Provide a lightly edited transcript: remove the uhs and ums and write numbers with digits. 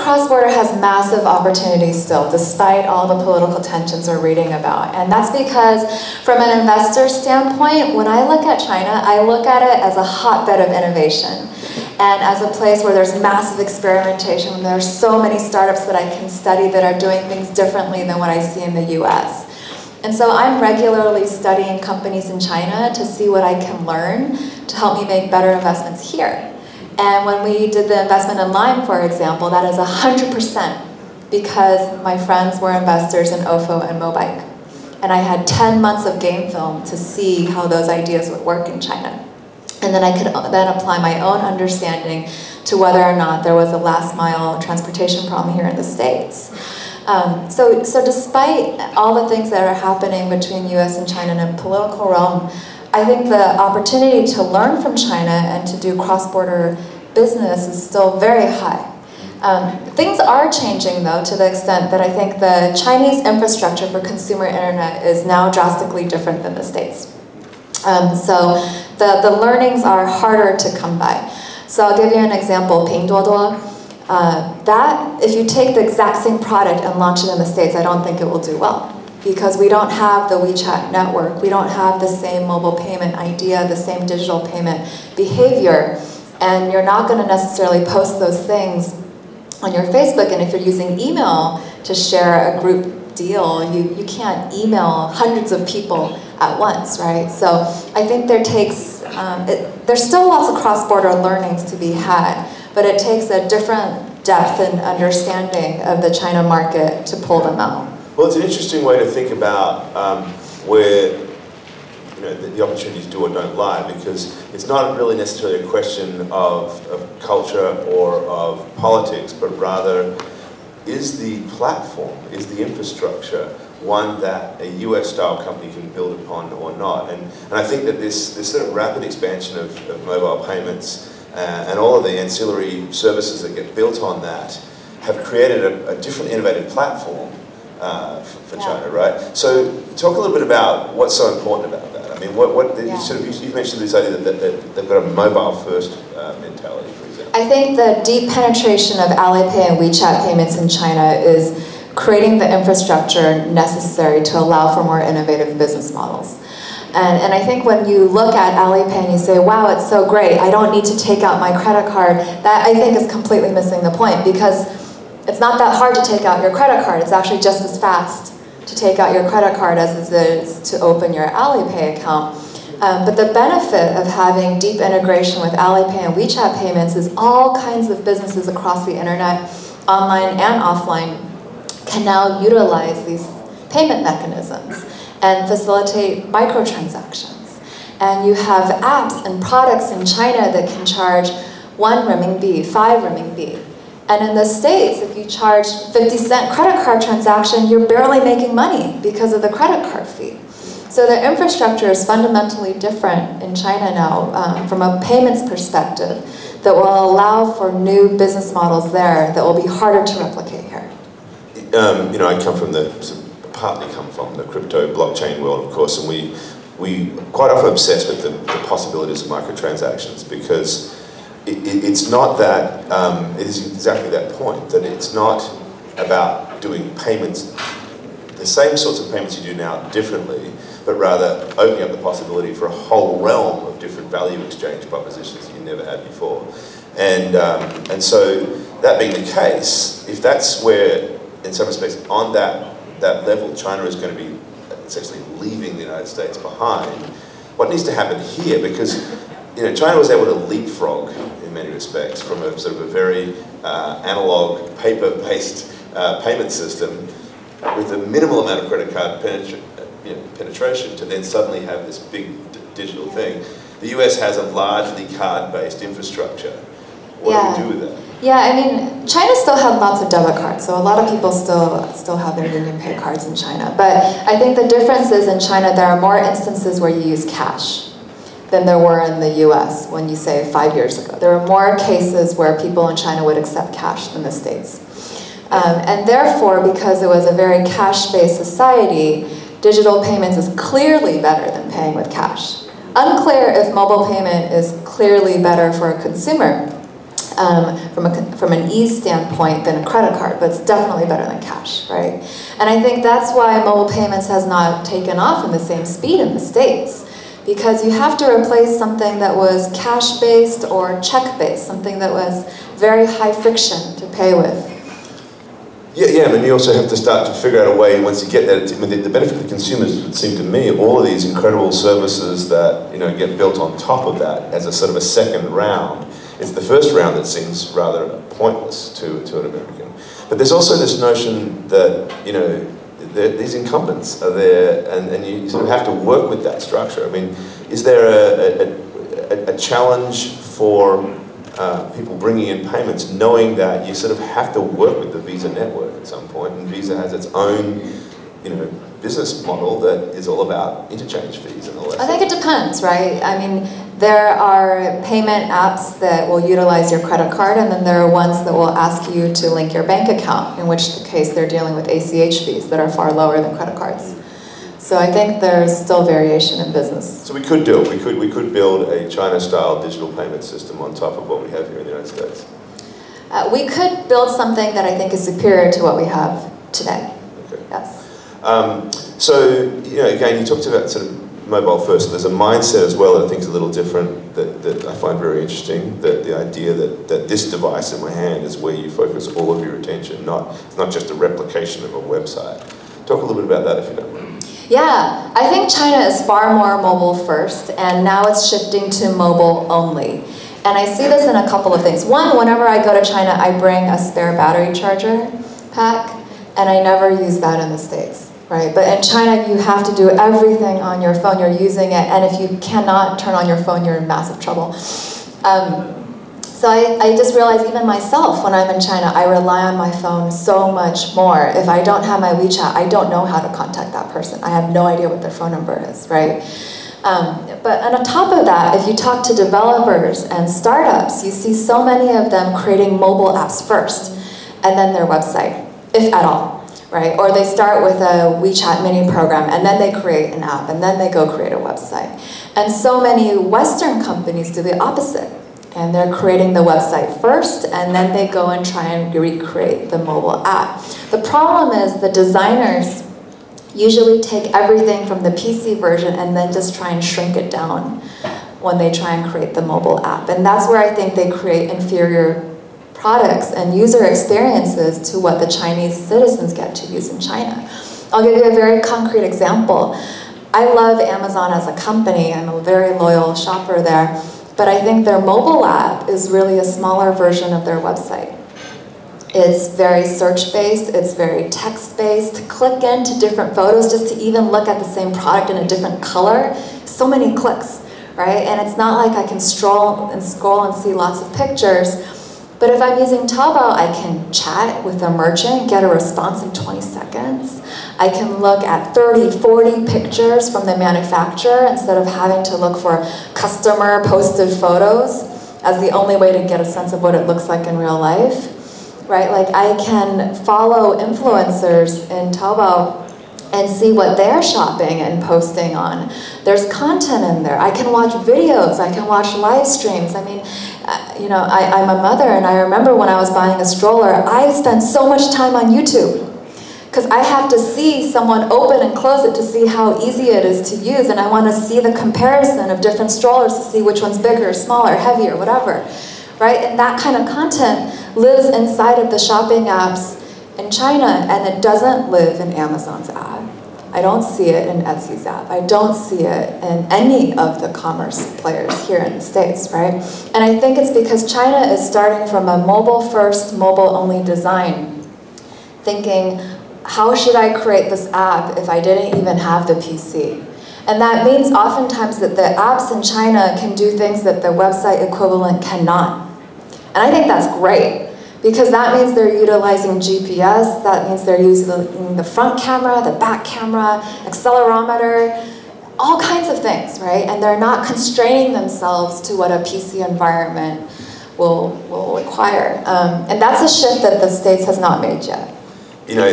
cross-border has massive opportunities still, despite all the political tensions we're reading about. And that's because from an investor standpoint, when I look at China, I look at it as a hotbed of innovation. And as a place where there's massive experimentation, there are so many startups that I can study that are doing things differently than what I see in the US. And so I'm regularly studying companies in China to see what I can learn to help me make better investments here. And when we did the investment in Lime, for example, that is 100% because my friends were investors in OFO and Mobike. And I had 10 months of game film to see how those ideas would work in China. And then I could then apply my own understanding to whether or not there was a last mile transportation problem here in the States. So despite all the things that are happening between US and China in a political realm, I think the opportunity to learn from China and to do cross-border business is still very high. Things are changing though to the extent that I think the Chinese infrastructure for consumer internet is now drastically different than the States. So the learnings are harder to come by. So I'll give you an example, Pinduoduo. That, if you take the exact same product and launch it in the States, I don't think it will do well. Because we don't have the WeChat network, we don't have the same mobile payment idea, the same digital payment behavior, and you're not going to necessarily post those things on your Facebook, and if you're using email to share a group deal, you can't email hundreds of people at once, right? So I think there's still lots of cross-border learnings to be had, but it takes a different depth and understanding of the China market to pull them out. Well, it's an interesting way to think about where the opportunities do or don't lie, because it's not really necessarily a question of culture or of politics, but rather is the platform, is the infrastructure one that a US-style company can build upon or not? And I think that this sort of rapid expansion of mobile payments and all of the ancillary services that get built on that have created a different innovative platform for China, right? So talk a little bit about what's so important about that. I mean, you've mentioned this idea that they've got a mobile-first mentality, for example. I think the deep penetration of Alipay and WeChat payments in China is creating the infrastructure necessary to allow for more innovative business models. And I think when you look at Alipay and you say, wow, it's so great, I don't need to take out my credit card, that I think is completely missing the point, because it's not that hard to take out your credit card. It's actually just as fast to take out your credit card as it is to open your Alipay account. But the benefit of having deep integration with Alipay and WeChat payments is all kinds of businesses across the internet, online and offline, can now utilize these payment mechanisms and facilitate microtransactions. And you have apps and products in China that can charge 1 renminbi, 5 renminbi. And in the States, if you charge 50-cent credit card transaction, you're barely making money because of the credit card fee. So the infrastructure is fundamentally different in China now from a payments perspective that will allow for new business models there that will be harder to replicate here. I partly come from the crypto blockchain world, of course, and we quite often obsess with the possibilities of microtransactions, because it's not that, it is exactly that point, that it's not about doing payments, the same sorts of payments you do now differently, but rather opening up the possibility for a whole realm of different value exchange propositions that you never had before. And so, that being the case, if that's where, in some respects, on that level, China is going to be essentially leaving the United States behind, what needs to happen here, because China was able to leapfrog in many respects from a sort of a very analog, paper-based payment system with a minimal amount of credit card penetration to then suddenly have this big digital thing. The US has a largely card-based infrastructure. What do we do with that? Yeah, I mean, China still had lots of debit cards, so a lot of people still have their UnionPay cards in China. But I think the difference is in China there are more instances where you use cash than there were in the US when you say 5 years ago. There are more cases where people in China would accept cash than the States. And therefore, because it was a very cash-based society, digital payments is clearly better than paying with cash. Unclear if mobile payment is clearly better for a consumer. from an ease standpoint than a credit card, but it's definitely better than cash, right? And I think that's why mobile payments has not taken off in the same speed in the States, because you have to replace something that was cash-based or check-based, something that was very high friction to pay with. Yeah, I mean, you also have to start to figure out a way, once you get that, I mean, the benefit to consumers would seem to me, all of these incredible services that, you know, get built on top of that as a sort of a second round. It's the first round that seems rather pointless to an American. But there's also this notion that, you know, these incumbents are there, and you sort of have to work with that structure. I mean, is there a challenge for people bringing in payments, knowing that you sort of have to work with the Visa network at some point, and Visa has its own, you know, business model that is all about interchange fees and all that? I think it depends, right? I mean, there are payment apps that will utilize your credit card, and then there are ones that will ask you to link your bank account, in which case they're dealing with ACH fees that are far lower than credit cards. So I think there's still variation in business. So we could do it. We could build a China-style digital payment system on top of what we have here in the United States. We could build something that I think is superior to what we have today. Okay. Yes. So, you know, again, you talked about sort of mobile first. There's a mindset as well that I think is a little different that I find very interesting. That the idea that this device in my hand is where you focus all of your attention, it's not just a replication of a website. Talk a little bit about that if you don't mind. Yeah, I think China is far more mobile first, and now it's shifting to mobile only. And I see this in a couple of things. One, whenever I go to China, I bring a spare battery charger pack, and I never use that in the States, right? But in China, you have to do everything on your phone. You're using it, and if you cannot turn on your phone, you're in massive trouble. So I just realized, even myself, when I'm in China, I rely on my phone so much more. If I don't have my WeChat, I don't know how to contact that person. I have no idea what their phone number is, right? But on top of that, if you talk to developers and startups, you see so many of them creating mobile apps first, and then their website, if at all, right? Or they start with a WeChat mini program, and then they create an app, and then they go create a website. And so many Western companies do the opposite. And they're creating the website first, and then they go and try and recreate the mobile app. The problem is the designers usually take everything from the PC version and then just try and shrink it down when they try and create the mobile app. And that's where I think they create inferior products and user experiences to what the Chinese citizens get to use in China. I'll give you a very concrete example. I love Amazon as a company. I'm a very loyal shopper there. But I think their mobile app is really a smaller version of their website. It's very search-based, it's very text-based. To click into different photos, just to even look at the same product in a different color, so many clicks, right? And it's not like I can scroll and see lots of pictures. But if I'm using Taobao, I can chat with a merchant, get a response in 20 seconds. I can look at 30, 40 pictures from the manufacturer instead of having to look for customer posted photos as the only way to get a sense of what it looks like in real life, right? Like I can follow influencers in Taobao and see what they're shopping and posting on. There's content in there. I can watch videos, I can watch live streams. I mean, you know, I'm a mother, and I remember when I was buying a stroller, I spent so much time on YouTube because I have to see someone open and close it to see how easy it is to use, and I want to see the comparison of different strollers to see which one's bigger, smaller, heavier, whatever, right? And that kind of content lives inside of the shopping apps in China, and it doesn't live in Amazon's app. I don't see it in Etsy's app. I don't see it in any of the commerce players here in the States, right? And I think it's because China is starting from a mobile-first, mobile-only design, thinking, how should I create this app if I didn't even have the PC? And that means oftentimes that the apps in China can do things that the website equivalent cannot. And I think that's great, because that means they're utilizing GPS, that means they're using the front camera, the back camera, accelerometer, all kinds of things, right? And they're not constraining themselves to what a PC environment will require. And that's a shift that the States has not made yet. You know,